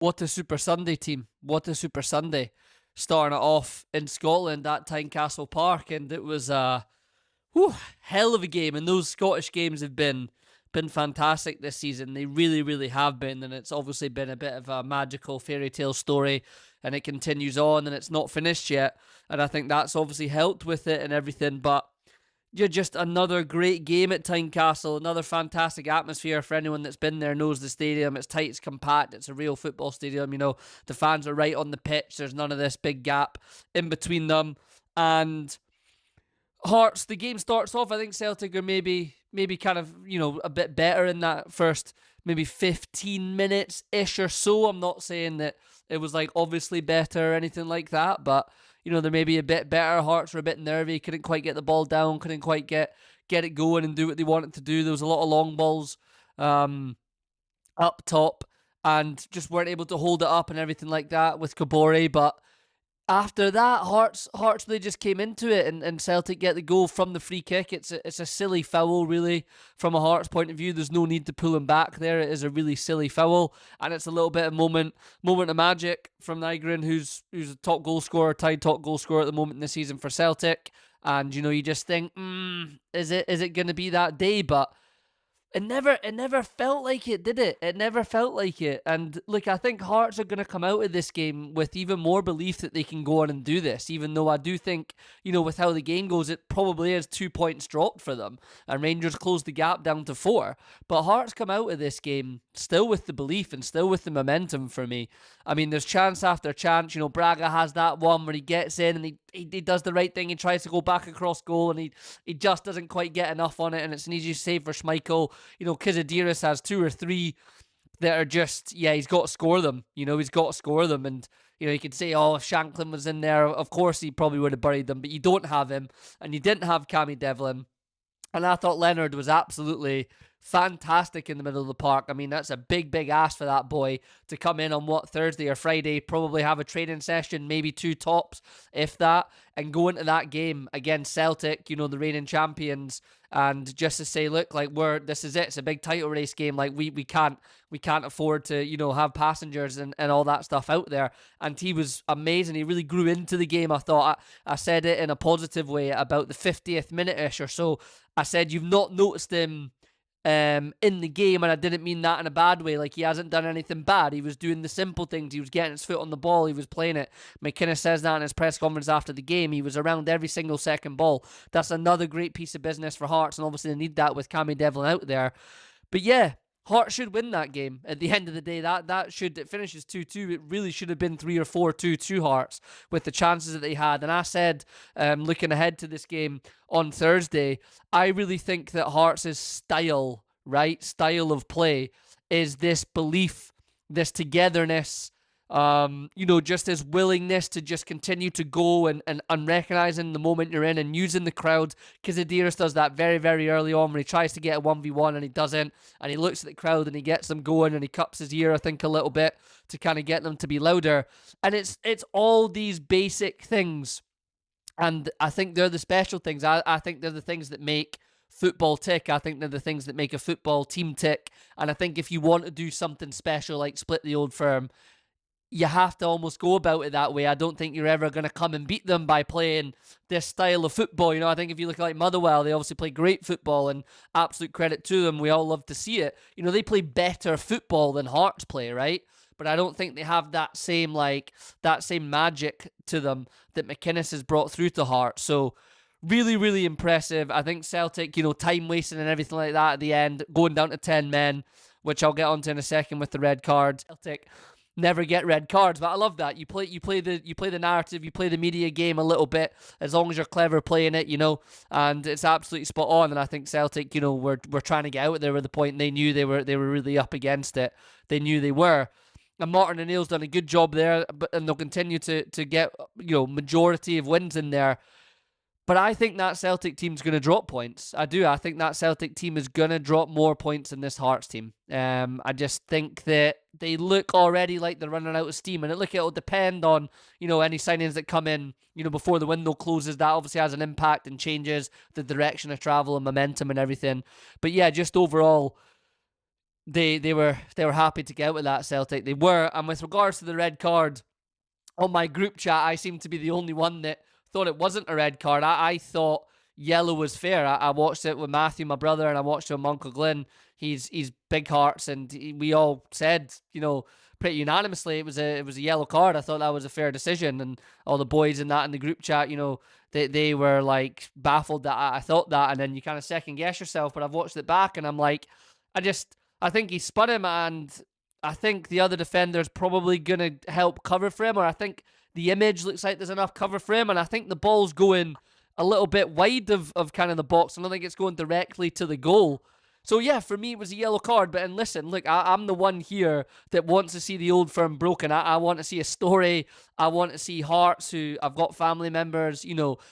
what a Super Sunday team. What a Super Sunday. Starting it off in Scotland at Tynecastle Park, and it was a hell of a game. And those Scottish games have been fantastic this season. They really, really have been, and it's obviously been a bit of a magical fairy tale story, and it continues on, and it's not finished yet. And I think that's obviously helped with it and everything, but you're just another great game at Tynecastle, another fantastic atmosphere for anyone that's been there knows the stadium. It's tight, it's compact, it's a real football stadium. The fans are right on the pitch. There's none of this big gap in between them. And Hearts, the game starts off, I think Celtic are maybe kind of, a bit better in that first maybe 15 minutes-ish or so. I'm not saying that it was like obviously better or anything like that, but they're maybe a bit better. Hearts were a bit nervy, couldn't quite get the ball down, couldn't quite get it going and do what they wanted to do. There was a lot of long balls up top and just weren't able to hold it up and everything like that with Kabore, but after that, Hearts really just came into it, and Celtic get the goal from the free kick. It's a silly foul, really, from a Hearts point of view. There's no need to pull him back there. It is a really silly foul, and it's a little bit of moment of magic from Nygren, who's a top goal scorer, tied top goal scorer at the moment in the season for Celtic. And you just think, is it going to be that day? But it never felt like it, did it? It never felt like it. And look, I think Hearts are going to come out of this game with even more belief that they can go on and do this, even though I do think, with how the game goes, it probably is 2 points dropped for them. And Rangers close the gap down to 4. But Hearts come out of this game still with the belief and still with the momentum for me. I mean, there's chance after chance. Braga has that one where he gets in and he does the right thing. He tries to go back across goal and he just doesn't quite get enough on it, and it's an easy save for Schmeichel. Kizadiris has 2 or 3 that are just, he's got to score them. He's got to score them. And, you could say, if Shanklin was in there, of course he probably would have buried them, but you don't have him, and you didn't have Cammy Devlin. And I thought Leonard was absolutely fantastic in the middle of the park. I mean, that's a big, big ask for that boy to come in on Thursday or Friday, probably have a training session, maybe 2 tops, if that, and go into that game against Celtic, the reigning champions, and just to say, look, like this is it. It's a big title race game. Like we can't afford to, have passengers and all that stuff out there. And he was amazing. He really grew into the game. I thought I said it in a positive way about the 50th minute-ish or so. I said, you've not noticed him in the game, and I didn't mean that in a bad way. Like, he hasn't done anything bad. He was doing the simple things. He was getting his foot on the ball. He was playing it. Mcinness says that in his press conference after the game. He was around every single second ball. That's another great piece of business for Hearts, and obviously they need that with Cammy Devlin out there. But yeah, Hearts should win that game. At the end of the day, it finishes 2-2. It really should have been 3 or 4-2 to Hearts with the chances that they had. And I said, looking ahead to this game on Thursday, I really think that Hearts' style of play is this belief, this togetherness, just this willingness to just continue to go and recognizing the moment you're in and using the crowd. Kizadiris does that very, very early on when he tries to get a 1v1 and he doesn't, and he looks at the crowd and he gets them going and he cups his ear, I think, a little bit to kind of get them to be louder. And it's all these basic things, and I think they're the special things. I think they're the things that make football tick. I think they're the things that make a football team tick. And I think if you want to do something special like split the Old Firm, you have to almost go about it that way. I don't think you're ever going to come and beat them by playing this style of football. I think if you look like Motherwell, they obviously play great football, and absolute credit to them. We all love to see it. They play better football than Hearts play, right? But I don't think they have that same magic to them that Mcinness has brought through to Hearts. So really, really impressive. I think Celtic, time wasting and everything like that at the end, going down to 10 men, which I'll get onto in a second with the red card. Celtic never get red cards, but I love that. You play the narrative, you play the media game a little bit, as long as you're clever playing it, and it's absolutely spot on. And I think Celtic, were trying to get out there with the point. They knew they were really up against it. They knew they were. And Martin O'Neill's done a good job there, and they'll continue to get, majority of wins in there. But I think that Celtic team's going to drop points. I do. I think that Celtic team is going to drop more points than this Hearts team. I just think that they look already like they're running out of steam. And it'll depend on, any signings that come in, before the window closes. That obviously has an impact and changes the direction of travel and momentum and everything. But yeah, just overall, they were happy to get out with that, Celtic. They were. And with regards to the red card, on my group chat, I seem to be the only one that thought it wasn't a red card. I thought yellow was fair. I watched it with Matthew, my brother, and I watched it with my Uncle Glenn. He's big hearts, and we all said, pretty unanimously it was a yellow card. I thought that was a fair decision, and all the boys in the group chat, they were like baffled that I thought that, and then you kind of second guess yourself. But I've watched it back, and I'm like, I think he spun him, and I think the other defender's probably going to help cover for him, or I think the image looks like there's enough cover for him, and I think the ball's going a little bit wide of kind of the box. I don't think it's going directly to the goal. So yeah, for me it was a yellow card. But and listen, look, I'm the one here that wants to see the old firm broken. I want to see a story. I want to see Hearts, who I've got family members,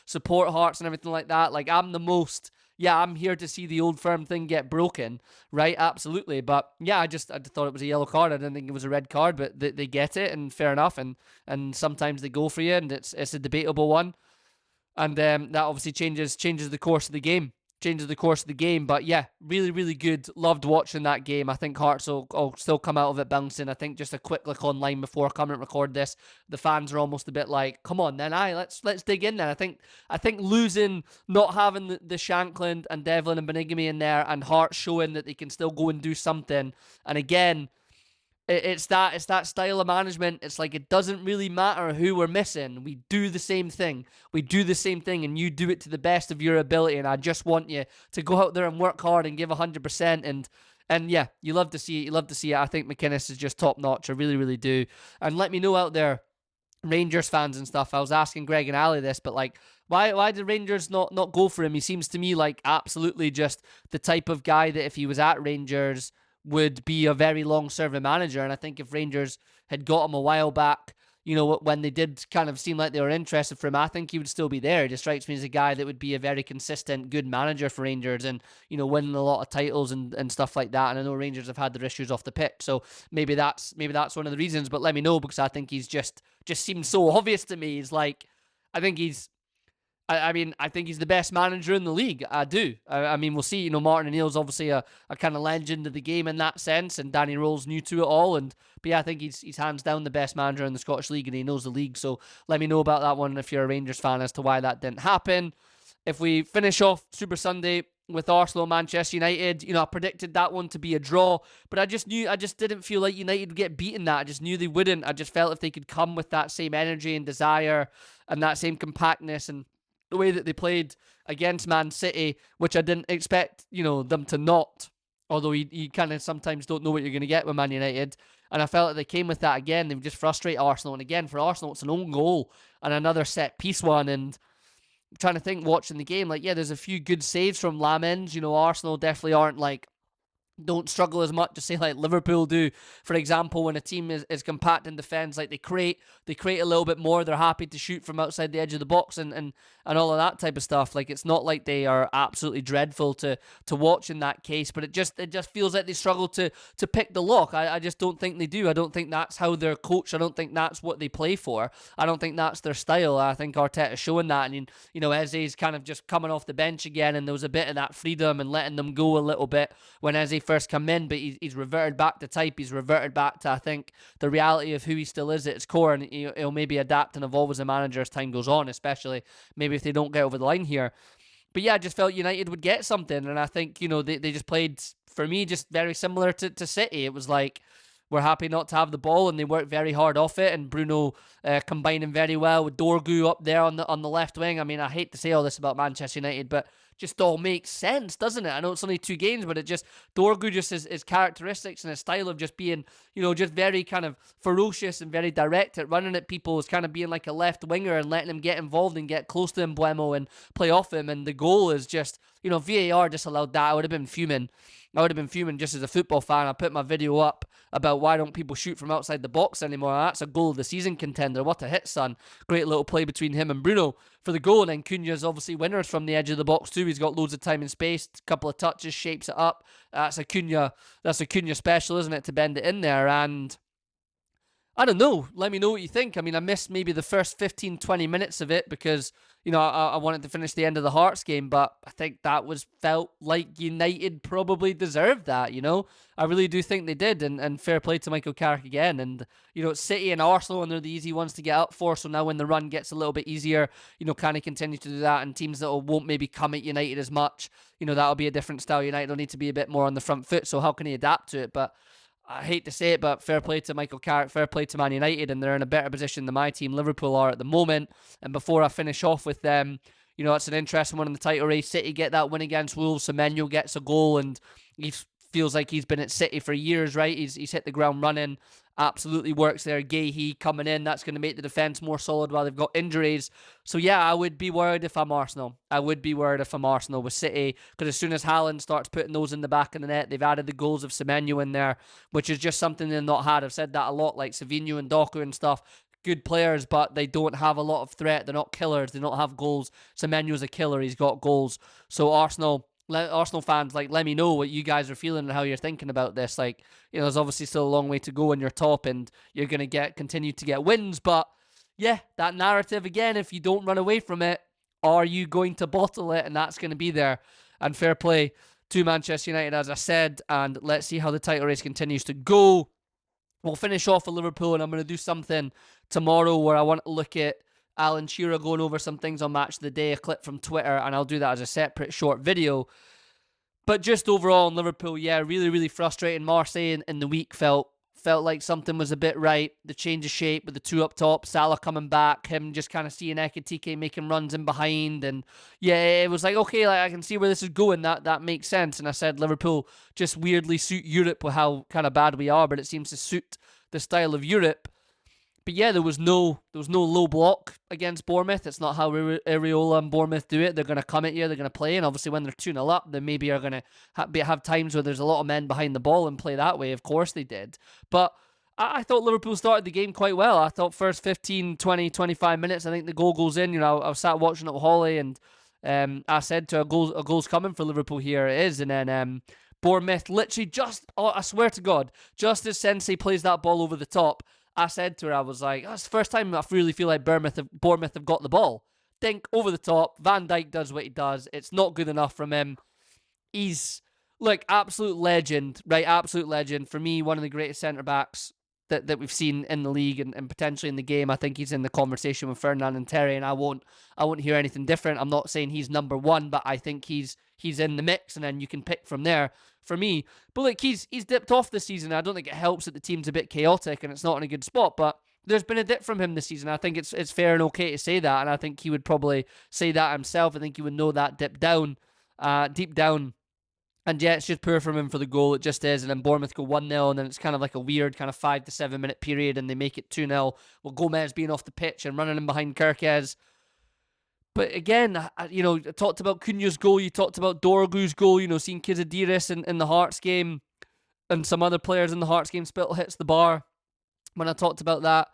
support Hearts and everything like that. Like I'm here to see the old firm thing get broken, right? Absolutely. But yeah, I thought it was a yellow card. I didn't think it was a red card, but they get it, and fair enough. And sometimes they go for you, and it's a debatable one. And that obviously changes the course of the game. But yeah, really, really good. Loved watching that game. I think Hearts will still come out of it bouncing. I think just a quick look online before I come and record this, the fans are almost a bit like, come on then, let's dig in then. I think losing, not having the Shankland and Devlin and Benigamy in there, and Hearts showing that they can still go and do something. And again, it's that style of management. It's like, it doesn't really matter who we're missing. We do the same thing. And you do it to the best of your ability. And I just want you to go out there and work hard and give 100%. And yeah, you love to see it. I think Mcinness is just top notch. I really, really do. And let me know out there, Rangers fans and stuff. I was asking Greg and Ali this, but like, why did Rangers not go for him? He seems to me like absolutely just the type of guy that if he was at Rangers would be a very long-serving manager. And I think if Rangers had got him a while back, when they did kind of seem like they were interested for him, I think he would still be there. He just strikes me as a guy that would be a very consistent, good manager for Rangers, and, winning a lot of titles and stuff like that. And I know Rangers have had their issues off the pitch, so maybe that's one of the reasons, but let me know, because I think he's just seems so obvious to me. He's like, I think he's I think he's the best manager in the league. I do. I mean, we'll see. Martin O'Neill's obviously a kind of legend of the game in that sense, and Danny Rohl's new to it all. But yeah, I think he's hands down the best manager in the Scottish League, and he knows the league. So let me know about that one if you're a Rangers fan as to why that didn't happen. If we finish off Super Sunday with Arsenal and Manchester United, I predicted that one to be a draw, but I just didn't feel like United would get beaten that. I just knew they wouldn't. I just felt if they could come with that same energy and desire and that same compactness and the way that they played against Man City, which I didn't expect, them to not, although you kind of sometimes don't know what you're going to get with Man United. And I felt that they came with that again. They would just frustrate Arsenal. And again, for Arsenal, it's an own goal and another set piece one. And I'm trying to think, watching the game, like, yeah, there's a few good saves from Lamens. Arsenal definitely don't struggle as much to say like Liverpool do, for example, when a team is compact in defence. Like they create a little bit more. They're happy to shoot from outside the edge of the box and all of that type of stuff. Like, it's not like they are absolutely dreadful to watch in that case, but it just feels like they struggle to pick the lock. I just don't think they do. I don't think that's how they're coached. I don't think that's what they play for. I don't think that's their style. I think Arteta's showing that, and Eze's kind of just coming off the bench again, and there was a bit of that freedom and letting them go a little bit when Eze first come in, but he's reverted back to type. He's reverted back to, I think, the reality of who he still is at its core, and he'll maybe adapt and evolve as a manager as time goes on, especially maybe if they don't get over the line here. But yeah, I just felt United would get something, and I think, they just played, for me, just very similar to City. It was like, we're happy not to have the ball, and they worked very hard off it, and Bruno combining very well with Dorgu up there on the left wing. I mean, I hate to say all this about Manchester United, but just all makes sense, doesn't it? I know it's only 2 games, but it just, Dorgu just his characteristics and his style of just being, just very kind of ferocious and very direct at running at people, is kind of being like a left winger and letting him get involved and get close to Mbeumo and play off him. And the goal is just, VAR disallowed that. I would have been fuming. Just as a football fan. I put my video up about why don't people shoot from outside the box anymore. That's a goal of the season contender. What a hit, son. Great little play between him and Bruno for the goal. And then Cunha's obviously winners from the edge of the box too. He's got loads of time and space. A couple of touches, shapes it up. That's a Cunha special, isn't it, to bend it in there. And I don't know. Let me know what you think. I mean, I missed maybe the first 15, 20 minutes of it because, I wanted to finish the end of the Hearts game, but I think that felt like United probably deserved that. I really do think they did, and fair play to Michael Carrick again. And, City and Arsenal, and they're the easy ones to get up for, so now when the run gets a little bit easier, can he continue to do that? And teams that won't maybe come at United as much, that'll be a different style. United will need to be a bit more on the front foot, so how can he adapt to it? But I hate to say it, but fair play to Michael Carrick, fair play to Man United, and they're in a better position than my team, Liverpool, are at the moment. And before I finish off with them, it's an interesting one in the title race. City get that win against Wolves, Semenyo gets a goal, and he feels like he's been at City for years, right? He's hit the ground running, absolutely works there. Gahey coming in, that's going to make the defence more solid while they've got injuries. So yeah, I would be worried if I'm Arsenal. I would be worried if I'm Arsenal with City, because as soon as Haaland starts putting those in the back of the net, they've added the goals of Semenyo in there, which is just something they've not had. I've said that a lot, like Savinho and Doku and stuff. Good players, but they don't have a lot of threat. They're not killers. They don't have goals. Semenyo's a killer. He's got goals. So Arsenal fans, let me know what you guys are feeling and how you're thinking about this. There's obviously still a long way to go when you're top, and you're going to continue to get wins. But yeah, that narrative again, if you don't run away from it, are you going to bottle it? And that's going to be there. And fair play to Manchester United, as I said. And let's see how the title race continues to go. We'll finish off with Liverpool, and I'm going to do something tomorrow where I want to look at Alan Shearer going over some things on Match of the Day, a clip from Twitter, and I'll do that as a separate short video. But just overall in Liverpool, yeah, really, really frustrating. Marseille in the week felt like something was a bit right. The change of shape with the two up top, Salah coming back, him just kind of seeing Ekitike making runs in behind, and yeah, it was like, okay, I can see where this is going. That makes sense. And I said Liverpool just weirdly suit Europe with how kind of bad we are, but it seems to suit the style of Europe. But yeah, there was no low block against Bournemouth. It's not how Areola and Bournemouth do it. They're going to come at you. They're going to play. And obviously when they're 2-0 up, they maybe are going to have times where there's a lot of men behind the ball and play that way. Of course they did. But I thought Liverpool started the game quite well. I thought first 15, 20, 25 minutes, I think the goal goes in. I was sat watching it with Holly, and I said to a goal's coming for Liverpool here. It is. And then Bournemouth literally I swear to God, just as Sensei plays that ball over the top, I said to her, I was like, that's the first time I really feel like Bournemouth have got the ball. Think over the top. Van Dijk does what he does. It's not good enough from him. He's, absolute legend, right? Absolute legend. For me, one of the greatest centre-backs that we've seen in the league and potentially in the game. I think he's in the conversation with Ferdinand and Terry, and I won't hear anything different. I'm not saying he's number one, but I think he's in the mix, and then you can pick from there for me. But he's dipped off this season. I don't think it helps that the team's a bit chaotic and it's not in a good spot, but there's been a dip from him this season. I think it's fair and okay to say that, and I think he would probably say that himself. I think he would know that deep down. And yeah, it's just poor from him for the goal. It just is. And then Bournemouth go 1-0, and then it's kind of like a weird kind of 5 to 7 minute period, and they make it 2-0. Well, Gomez being off the pitch and running in behind Kirkez. But again, I talked about Cunha's goal. You talked about Dorgu's goal. Seeing Kizadiris in the Hearts game, and some other players in the Hearts game. Spittle hits the bar. When I talked about that,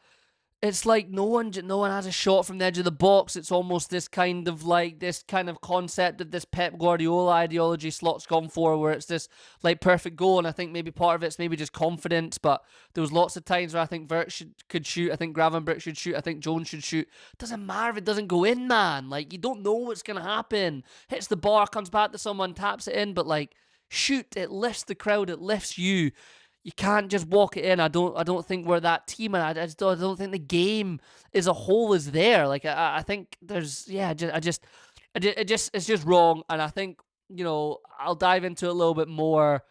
it's like no one has a shot from the edge of the box. It's almost this kind of concept of this Pep Guardiola ideology Slot's gone for, where it's this perfect goal. And I think maybe part of it's maybe just confidence, but there was lots of times where I think Vert could shoot. I think Gravenberch should shoot. I think Jones should shoot. It doesn't matter if it doesn't go in, man. You don't know what's going to happen. Hits the bar, comes back to someone, taps it in, but shoot, it lifts the crowd, it lifts you. You can't just walk it in. I don't think we're that team, and I don't think the game as a whole is there. I think there's it's just wrong, and I think I'll dive into it a little bit more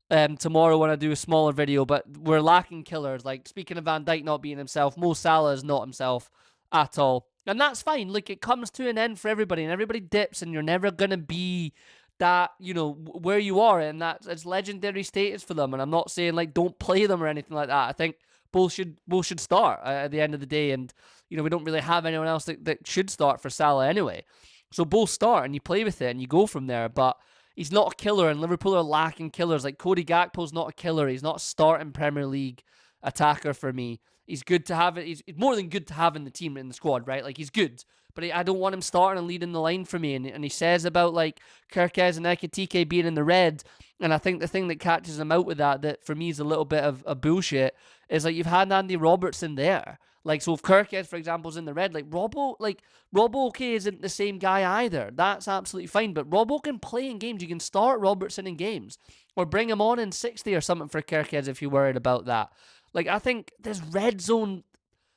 tomorrow when I do a smaller video. But we're lacking killers. Speaking of Van Dijk not being himself, Mo Salah is not himself at all, and that's fine. It comes to an end for everybody, and everybody dips, and you're never gonna be that, where you are, and that it's legendary status for them. And I'm not saying don't play them or anything like that. I think both should start at the end of the day, and we don't really have anyone else that should start for Salah anyway. So both start, and you play with it, and you go from there. But he's not a killer, and Liverpool are lacking killers. Cody Gakpo's not a killer. He's not a starting Premier League attacker for me. He's good to have it. He's more than good to have in the team, in the squad, right? Like, he's good. But I don't want him starting and leading the line for me. And he says about, like, Kirkez and Ekitike being in the red. And I think the thing that catches him out with that for me is a little bit of a bullshit, is, like, you've had Andy Robertson there. Like, so if Kirkez, for example, is in the red, Robbo, okay, isn't the same guy either. That's absolutely fine. But Robbo can play in games. You can start Robertson in games. Or bring him on in 60 or something for Kirkez if you're worried about that. Like, I think there's red zone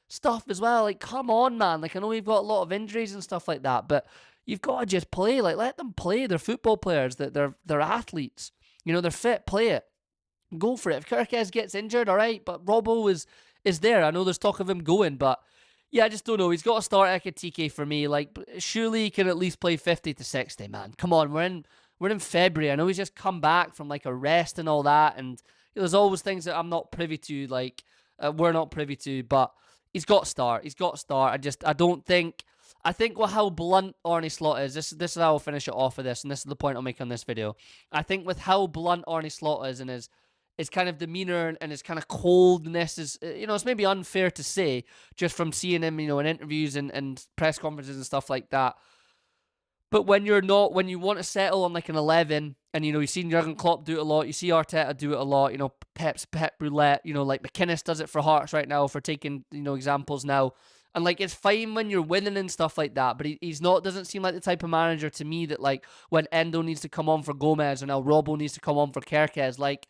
stuff as well. Like, come on, man. Like, I know we've got a lot of injuries and stuff like that, but you've got to just play. Like, let them play. They're football players. They're athletes. You know, they're fit. Play it. Go for it. If Kirkez gets injured, all right, but Robbo is there. I know there's talk of him going, but yeah, I just don't know. He's got to start Ekitike for me. Like, surely he can at least play 50 to 60, man. Come on, we're in February. I know he's just come back from, like, a rest and all that, and there's always things that I'm not privy to, like, we're not privy to, but he's got to start. He's got to start. I think with how blunt Arne Slot is, this is how I'll finish it off with this, and this is the point I'll make on this video. I think with how blunt Arne Slot is and his kind of demeanor and his kind of coldness is, it's maybe unfair to say just from seeing him, in interviews and press conferences and stuff like that. But when you want to settle on like an 11, and you've seen Jurgen Klopp do it a lot, you see Arteta do it a lot, Pep Roulette, like Mcinness does it for Hearts right now, for taking, examples now. And like, it's fine when you're winning and stuff like that, but doesn't seem like the type of manager to me that, like, when Endo needs to come on for Gomez or now Robbo needs to come on for Kerkez, like,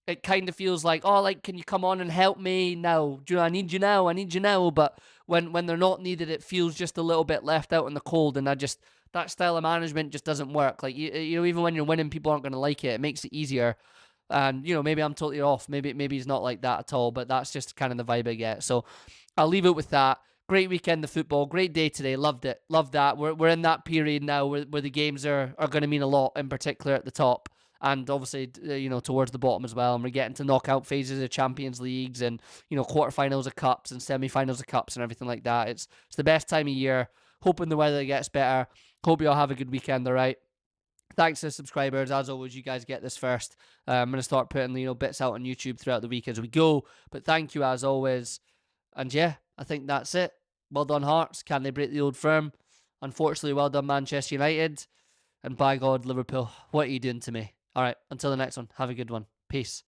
it kind of feels like, oh, like, can you come on and help me now? I need you now. But when they're not needed, it feels just a little bit left out in the cold. And that style of management just doesn't work. Like, even when you're winning, people aren't going to like it. It makes it easier. And, maybe I'm totally off. Maybe he's not like that at all. But that's just kind of the vibe I get. So I'll leave it with that. Great weekend of football. Great day today. Loved it. Loved that. We're in that period now where the games are going to mean a lot, in particular at the top. And obviously, towards the bottom as well. And we're getting to knockout phases of Champions Leagues and, quarterfinals of cups and semi-finals of cups and everything like that. It's the best time of year. Hoping the weather gets better. Hope you all have a good weekend, all right? Thanks to subscribers. As always, you guys get this first. I'm going to start putting, bits out on YouTube throughout the week as we go. But thank you, as always. And yeah, I think that's it. Well done, Hearts. Can they break the old firm? Unfortunately, well done, Manchester United. And by God, Liverpool, what are you doing to me? All right, until the next one, have a good one. Peace.